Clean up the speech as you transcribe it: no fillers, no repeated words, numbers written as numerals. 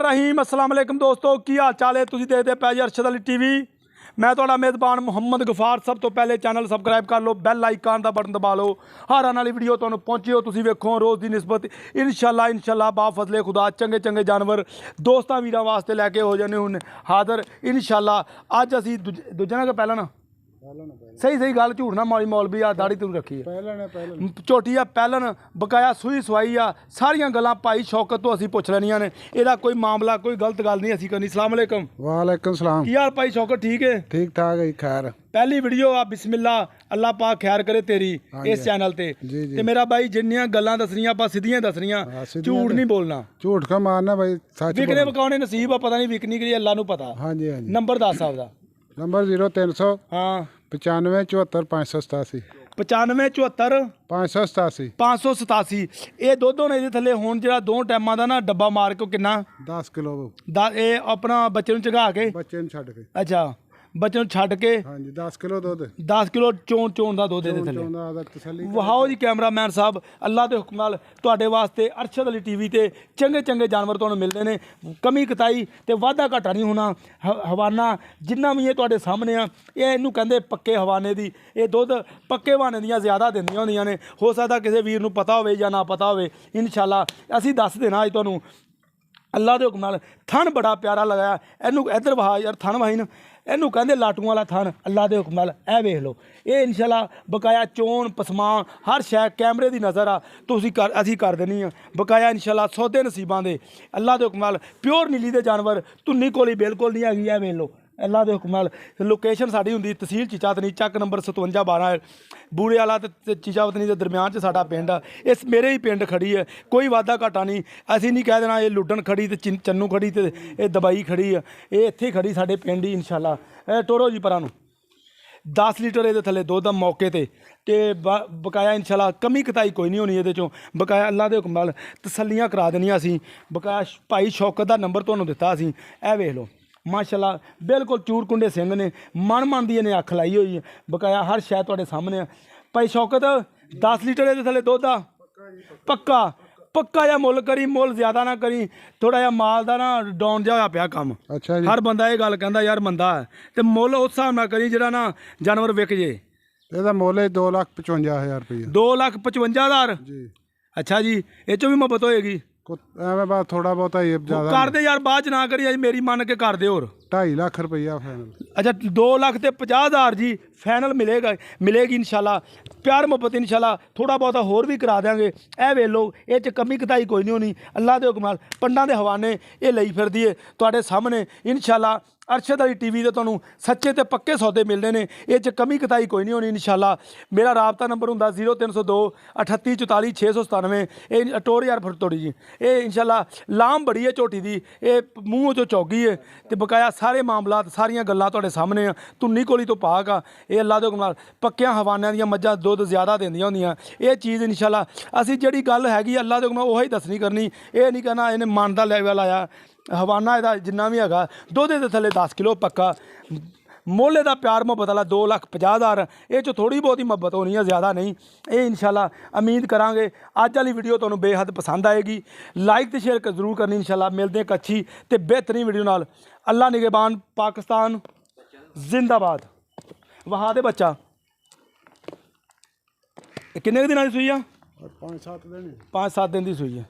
रहीम अस्सलाम वालेकुम दोस्तों की हाल चाल है। तुसीं देखदे पै जी अरशद अली टीवी। मैं तुहाडा मेज़बान मुहम्मद गफार। सब तो पहले चैनल सबसक्राइब कर लो, बैल आइकन का बटन दबा लो। हर आने वाली वीडियो तुहानूं पहुंची हो तुसीं वेखो रोज़ की निस्बत इंशाल्लाह बाफजले खुदा चंगे चंगे जानवर दोस्तां वीरां वास्ते लैके हो जाने हुण हाज़र इंशाल्लाह। अज असीं दूजे ना पहला ना सही गल झूठ ना मौली मौलवी आ दाड़ी तू रखी है झोटी आ पहलन बकाया सूई सवाई आ सारियां गल्लां भाई शौकत तो असीं पुछ लैनियां ने। इहदा कोई मामला कोई गलत गल नहीं असीं करनी। सलाम अलैकुम। वालेकुम सलाम। की हाल भाई शौकत ठीक है? ठीक ठाक है खैर। पहली वीडियो आ बिस्मिल्लाह अल्लाह पाक खैर करे तेरी इस चैनल ते मेरा भाई जिन्नियां गल्लां दसनियां आपां सीधियां दसनियां, झूठ नहीं बोलना। झूठ का मारना भाई सच विकने वकाउने नसीब आ, पता नहीं विकनी कि अल्लाह नूं पता। हां जी हां जी। नंबर दस आपदा। नंबर 0300 हाँ 95 74 587 95 74 587 587। ये दुध होने दे थले हुण जिहड़ा दो टाइमां दा ना डब्बा मार के किन्ना 10 किलो ये अपना बच्चे नूं चढ़ा के बच्चे नूं छड्ड के अच्छा बच्चे नूं छड्ड के हां जी 10 किलो दुध 10 किलो चोण दा दुध दे थले वहाओ जी। कैमरामैन साहब अल्लाह के हुक्म नाल तुहाडे वास्ते अरशद अली टीवी ते चंगे चंगे जानवर तुहानूं मिलदे ने। कमी कताई ते वाधा घाटा नहीं होना। हवाना जिन्ना भी ये तुहाडे सामने आ ये इहनूं कहंदे पक्के हवाने दी। ये दुध पक्के हवाने दियां ज़्यादा दिंदियां होंदियां ने। हो सकदा किसी वीर नूं पता होवे जां ना पता होवे, इंशाल्लाह असीं दस देना अज तुहानूं अल्लाह के हुक्म नाल। थन बड़ा प्यारा लगाया इहनूं इधर वहा यार थन वाही ना इनू कहते लाटूआं वाला थन अल्लाह के हुक्म नाल ए वेख लो। ये इंशाल्लाह बकाया चोण पसमा हर शै कैमरे की नज़र आ तुसीं असीं कर देनी आ बकाया इंशाल्लाह सौदे नसीबां दे अल्लाह के हुक्म नाल। प्योर नीली दे जानवर धुन्नी कोली बिल्कुल नहीं हैगी। ए वेख लो अल्लाह के हुक्म नाल। लोकेशन साडी हुंदी तहसील चीचावतनी चक नंबर 5712 बूड़े वाला ते चीचावतनी के दरम्यान च साडा पिंड आ। इस मेरे ही पिंड खड़ी है, कोई वादा घाटा नहीं। असीं नहीं कह देना ये लुड्डन खड़ी ते चन्नू खड़ी ते ये दबाई खड़ी है। ये इत्थे खड़ी साडे पिंड ही इंशाल्लाह। टोरो जी परां नूं 10 लीटर ये थले दुध मौके ते बकाया इंशाल्लाह कमी कताई कोई नहीं होनी। ये बकाया अल्लाह के हुक्म नाल तसल्लियां करा देनियां असीं। बकाया भाई शौकत का नंबर तुहानूं दित्ता असीं। ए वेख लो माशाल्लाह बिल्कुल चूर कुंडे सिंह ने मन दी इन्हें अख लाई हुई है। बकाया हर शै तुहाडे सामने आ। भाई शौकत 10 लीटर ये थले दुध आ पक्का पक्का या मुल करी, मुल ज़्यादा ना करी। थोड़ा जिहा माल का ना डाउन जिहा होया पिया कम। अच्छा जी। हर बंदा ये गल कहंदा यार मंदा है ते मुल उस हिसाब नाल करी जिहड़ा ना जानवर विक जे। ਇਹਦਾ ਮੁੱਲ 2,55,000 रुपया। 2,55,000 जी। अच्छा जी ये चो भी मुहब्बत होएगी ਐਵੇਂ ਬਾਅਦ ਥੋੜਾ ਬਹੁਤਾ ਹੀ ਜ਼ਿਆਦਾ कर दे यार बाद च ना करी अज मेरी मन के कर दे होर 2.5 ਲੱਖ रुपया फाइनल। अच्छा 2,50,000 जी फाइनल मिलेगी इंशाल्लाह। प्यार मुहब्बत इंशाल्लाह थोड़ा बहुत होर भी करा देंगे। ए वे लो ये च कमी कताई कोई नहीं होनी अल्लाह के हुक्म नाल। पंडां दे हवाने ये लई फिरदी है तुहाडे सामने इंशाल्लाह। अरशद अली टीवी ते तुहानूं सच्चे ते पक्के सौदे मिलने ने। ये च कमी कताई कोई नहीं होनी इंशाल्लाह। मेरा राबता नंबर हुंदा 0302 38 44 697। ये टोर यार फटोड़ी जी ये इंशाल्लाह लाम बड़ी है झोटी दी। ये मूँह चो चौगी है ते बकाया सारे मामलात सारियां गल्लां तुहाडे सामने आ। धुन्नी कोली तो पाक आ। ये अल्लाह के हुक्म नाल पक्कियां हवानियां दियां मज्जां दुध ज़्यादा देंदियां होंदियां। ये चीज़ इंशाल्लाह असीं जिहड़ी गल हैगी अल्लाह के हुक्म नाल उही दसनी करनी। ये नहीं कहना इन्हें मन दा लैवल आया हवाना इहदा जिन्ना भी हैगा दुध दे थले 10 किलो पक्का। मोले का प्यार मुहब्बत वाला 2,50,000 ये चो थोड़ी बहुत ही मुहब्बत होनी है ज़्यादा नहीं। ये इंशाल्लाह उम्मीद करांगे अज वाली वीडियो तुहानूं बेहद पसंद आएगी। लाइक तो शेयर जरूर करनी इंशाल्लाह। मिलते हैं एक अच्छी तो बेहतरीन वीडियो नाल। अल्लाह निगहबान पाकिस्तान जिंदाबाद। वहा दे बच्चा किन्ने दिनां दी सूई आ? 5-7 दिन। 5-7 दिन की सूई है।